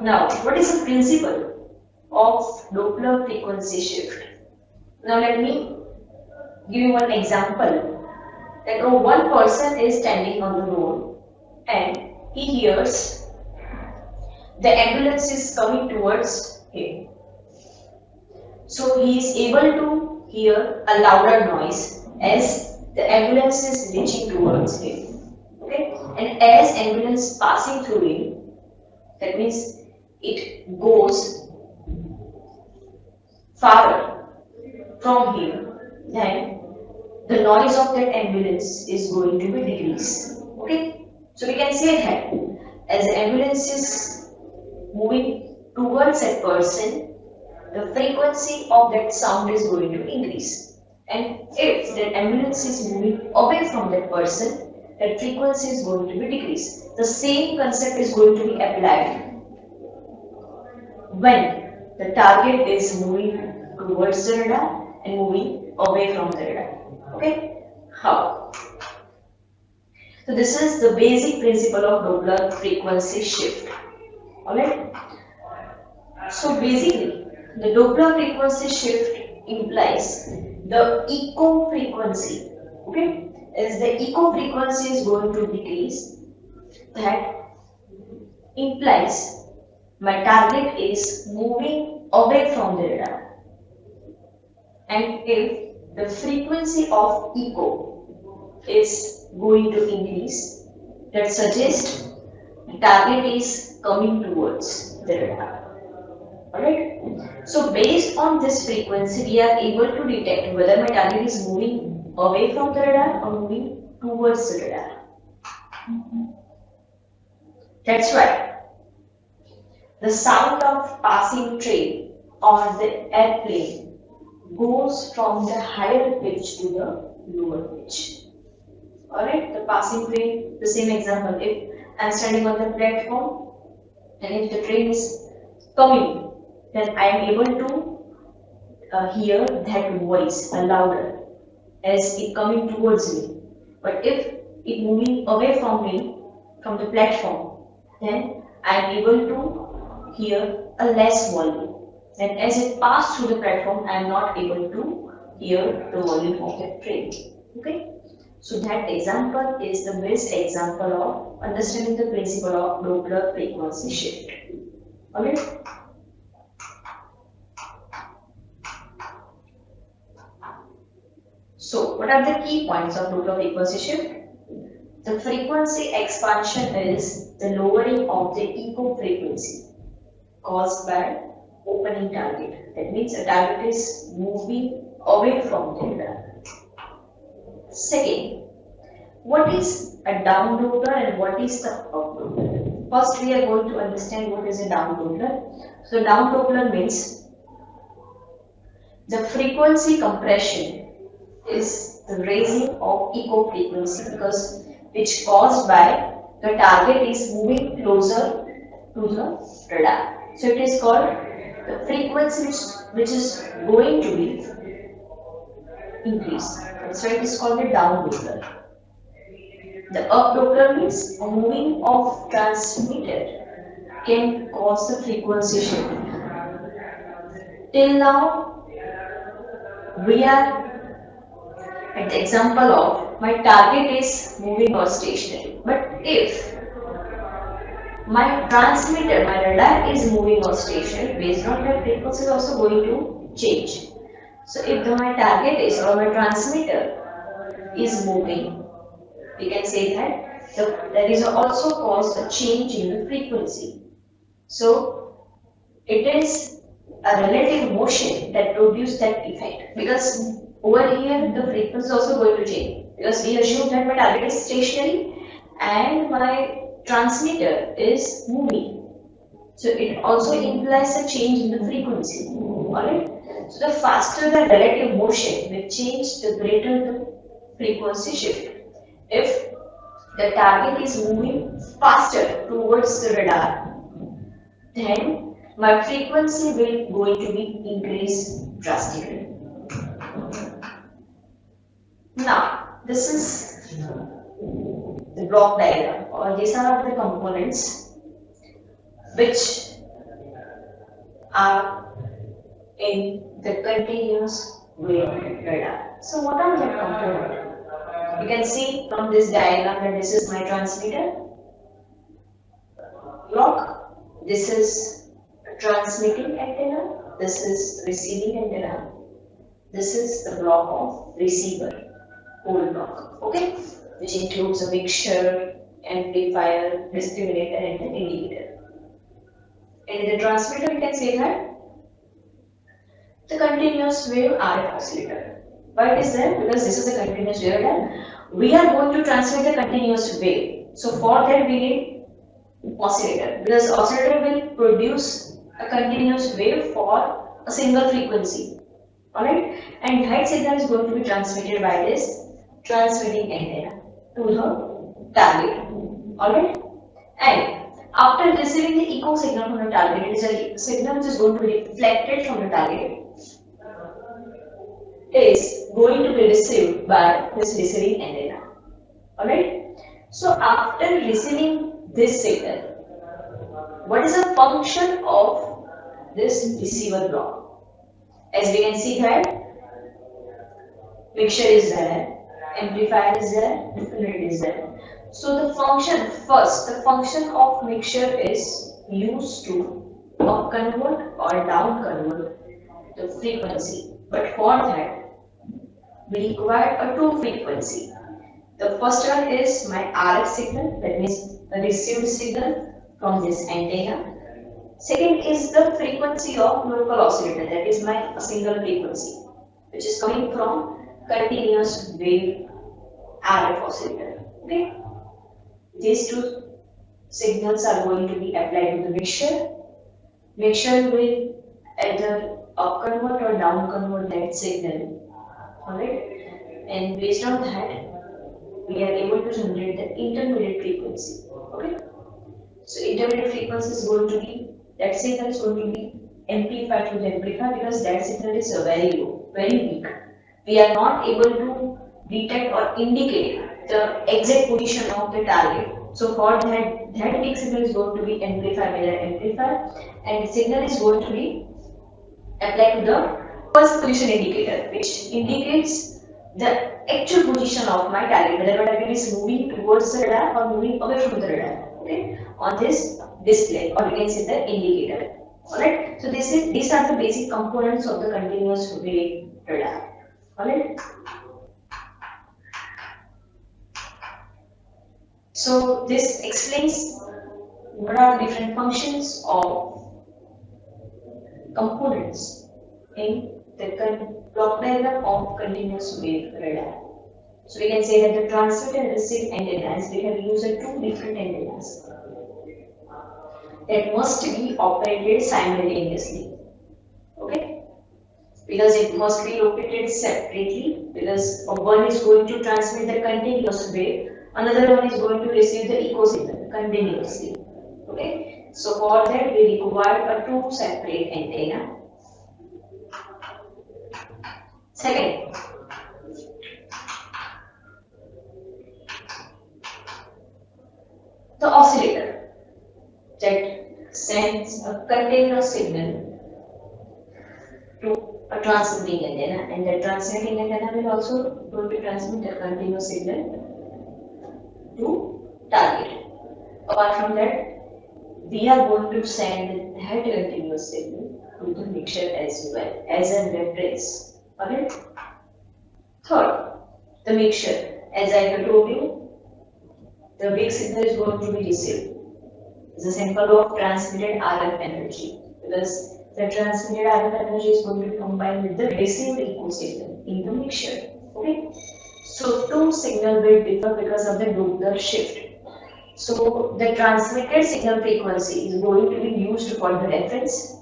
Now, what is the principle of Doppler frequency shift? Now, let me give you one example. That one person is standing on the road and he hears the ambulance is coming towards him. So he is able to hear a louder noise as the ambulance is reaching towards him. Okay, and as ambulance passing through him, that means it goes farther from him, then the noise of that ambulance is going to be decreased. Okay, so we can say that as the ambulance is moving towards that person, the frequency of that sound is going to increase. And if the ambulance is moving away from that person, that frequency is going to be decreased. The same concept is going to be applied when the target is moving towards the radar and moving away from the radar. Okay? How? So this is the basic principle of Doppler frequency shift. Alright? So basically, the Doppler frequency shift implies the echo frequency. Okay? As the echo frequency is going to decrease, that implies my target is moving away from the radar. And if the frequency of echo is going to increase, that suggests the target is coming towards the radar. Alright? So based on this frequency, we are able to detect whether my target is moving away from the radar or moving towards the radar. That's why the sound of passing train or the airplane goes from the higher pitch to the lower pitch. Alright, the passing train, the same example. If I am standing on the platform and if the train is coming, then I am able to hear that voice louder as it coming towards me. But if it moving away from me, from the platform, then I am able to hear a less volume. And as it passed through the platform, I am not able to hear the volume of the train. Okay? So that example is the best example of understanding the principle of Doppler frequency shift. Alright? So what are the key points of Doppler frequency shift? The frequency expansion is the lowering of the echo frequency caused by opening target. That means a target is moving away from the radar. Second, what is a down Doppler and what is the up Doppler? First, we are going to understand what is a down Doppler. So, down Doppler means the frequency compression is the raising of echo frequency because which caused by the target is moving closer to the radar. So, it is called the frequency which is going to be increased. That's why it is called the down Doppler. The up Doppler means a moving of transmitter can cause the frequency shift. Till now, we are at the example of my target is moving or stationary. But if my transmitter, my radar is moving or stationary, based on that frequency is also going to change. So if my target is or my transmitter is moving, we can say that there is also caused a change in the frequency. So it is a relative motion that produces that effect because over here the frequency is also going to change because we assume that my target is stationary and my transmitter is moving. So it also implies a change in the frequency. Alright? So the faster the relative motion will change, the greater the frequency shift. If the target is moving faster towards the radar, then my frequency will going to be increased drastically. Now, this is the block diagram, or these are the components which are in the continuous wave radar. So what are the components? You can see from this diagram that this is my transmitter block. This is a transmitting antenna. This is receiving antenna. This is the block of receiver whole block. Okay, which includes a mixture, amplifier, discriminator, and an indicator. And in the transmitter, we can say that the continuous wave RF oscillator. Why it is there? Because this is a continuous wave and we are going to transmit a continuous wave. So for that we need oscillator, because oscillator will produce a continuous wave for a single frequency. Alright? And that signal is going to be transmitted by this transmitting antenna to the target. Alright? And after receiving the echo signal from the target, it is a signal which is going to be reflected from the target, is going to be received by this receiving antenna. Alright? So after receiving this signal, what is the function of this receiver block? As we can see that mixture is there, amplifier is there, discriminator is there. So the function, first, the function of mixture is used to up convert or down convert the frequency. But for that, we require a two frequency. The first one is my RF signal, that means the received signal from this antenna. Second is the frequency of local oscillator, that is my single frequency, which is coming from continuous wave RF oscillator. Okay, these two signals are going to be applied to the mixture. Mixture will either up convert or down convert that signal. Alright, and based on that, we are able to generate the intermediate frequency. Okay, so intermediate frequency is going to be, that signal is going to be amplified to the amplifier, because that signal is very low, very weak. We are not able to detect or indicate the exact position of the target. So for that weak signal is going to be amplified by the amplifier, and the signal is going to be applied to the first position indicator, which indicates the actual position of my target, whether my target is moving towards the radar or moving away from the radar. Okay, on this display, or we can say the indicator. Alright, so these are the basic components of the continuous wave radar. Alright. So this explains what are different functions of components in the block diagram of continuous wave radar. So we can say that the transmit and receive antennas, we have used two different antennas that must be operated simultaneously. Okay, because it must be located separately, because one is going to transmit the continuous wave, another one is going to receive the echo signal continuously. Okay, so for that we require a two separate antenna. Second, the oscillator that sends a continuous signal to a transmitting antenna, and the transmitting antenna will also going to transmit a continuous signal to target. Apart from that, we are going to send that continuous signal to the mixture as well as a reference. Alright. Third, the mixture. As I have told you, the big signal is going to be received. It's a symbol of transmitted RF energy, because the transmitted RF energy is going to be combined with the received echo signal in the mixture. Okay. So two signals will differ because of the Doppler shift. So the transmitted signal frequency is going to be used for the reference.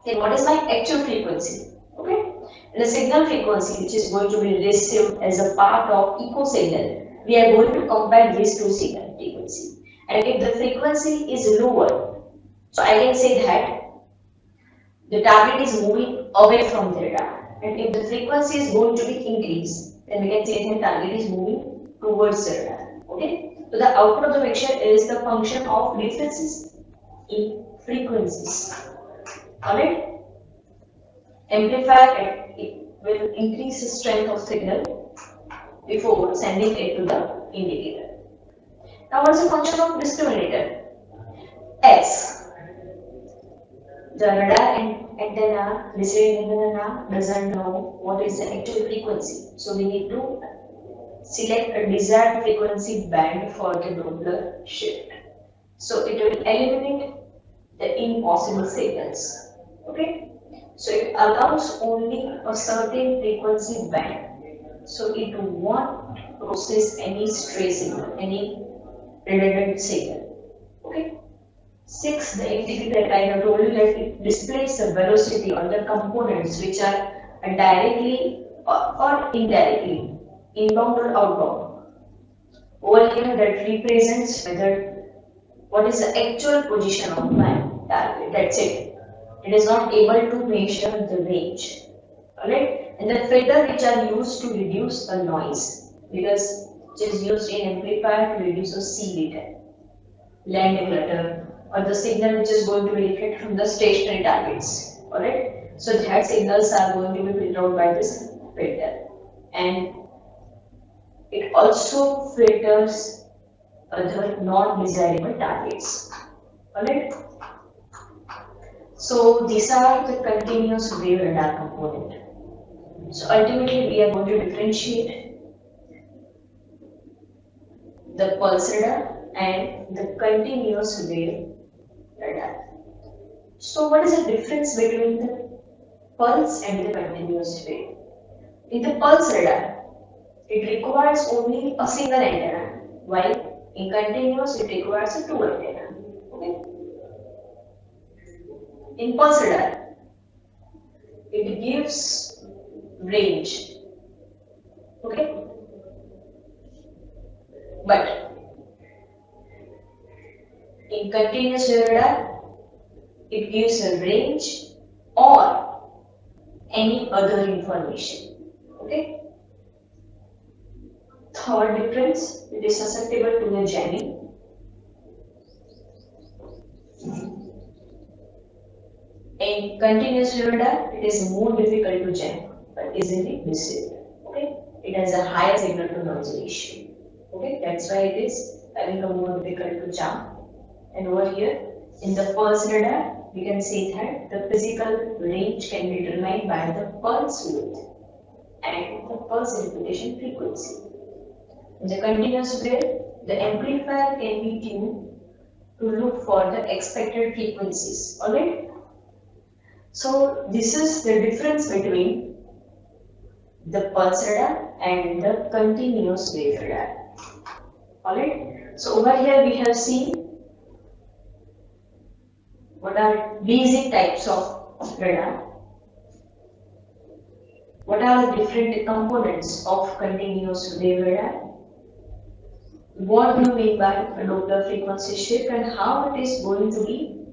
Then what is my actual frequency? Okay. And the signal frequency, which is going to be received as a part of echo signal, we are going to combine these two signal frequency. And if the frequency is lower, so I can say that the target is moving away from the radar. And if the frequency is going to be increased, then we can say that target is moving towards the radar. Okay. So the output of the mixture is the function of differences in frequencies. Alright? Amplifier, it will increase the strength of signal before sending it to the indicator. Now what is the function of discriminator? S. The radar antenna, receiving antenna doesn't know what is the actual frequency. So we need to select a desired frequency band for the Doppler shift. So it will eliminate the impossible signals. Okay? So it allows only a certain frequency band. So it won't process any stray signal, any redundant signal. Okay? 6. The indicator, I have told you that it displays the velocity on the components which are directly or indirectly, inbound or outbound. Over here that represents whether what is the actual position of my target. That's it. It is not able to measure the range. Alright? And the filter which are used to reduce the noise, because it is used in amplifier to reduce the C beta, land clutter, or the signal which is going to be reflected from the stationary targets. Alright? So that signals are going to be filtered out by this filter. And it also filters other non-desirable targets. Alright? So these are the continuous wave radar component. So ultimately we are going to differentiate the pulse radar and the continuous wave radar. So what is the difference between the pulse and the continuous wave? In the pulse radar, it requires only a single antenna, while in continuous it requires a two antenna. Okay? In pulse radar, it gives range. Okay? But in continuous wave radar, it gives a range or any other information. Okay? Third difference, it is susceptible to the jamming. In continuous wave radar, it is more difficult to jam but easily received. Okay? It has a higher signal to noise ratio. Okay? That's why it is having a more difficult to jam. And over here, in the pulse radar, we can see that the physical range can be determined by the pulse width and the pulse repetition frequency. In the continuous wave, the amplifier can be tuned to look for the expected frequencies. Alright? So this is the difference between the pulse radar and the continuous wave radar. Alright? So over here we have seen what are basic types of radar. What are the different components of continuous wave radar? What do you mean by a Doppler frequency shift and how it is going to be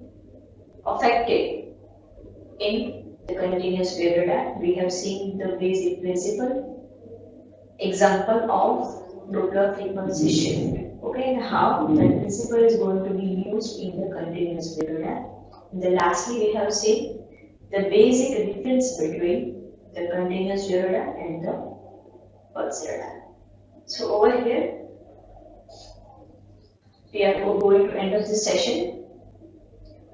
affected in the continuous wave radar? We have seen the basic principle, example of Doppler frequency shift. Okay, and how that principle is going to be used in the continuous wave radar. And then lastly, we have seen the basic difference between the continuous wave radar and the pulse radar. So over here, we are going to end of this session.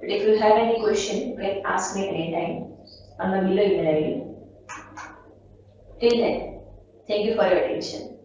But if you have any question, you can ask me anytime on the below email ID. Till then, thank you for your attention.